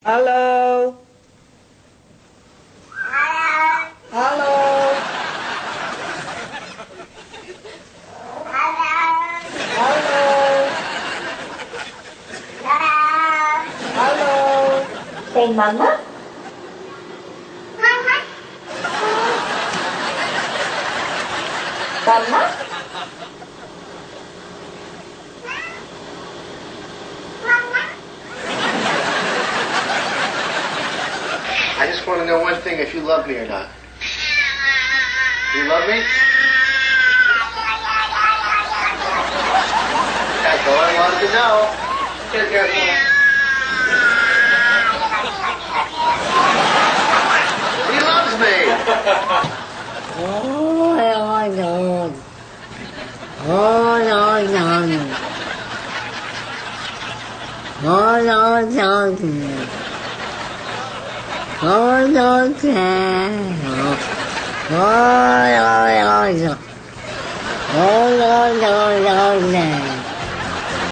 Hello. Hello. Hello. Hello. Say mama. Mama. I just want to know one thing, if you love me or not. You love me? That's all I wanted to know. Here, careful. He loves me! Oh, no. Oh, no, no. Oh, no, no. Oh, no, no. Oh, no, no, no. Oh, no, no, no, no.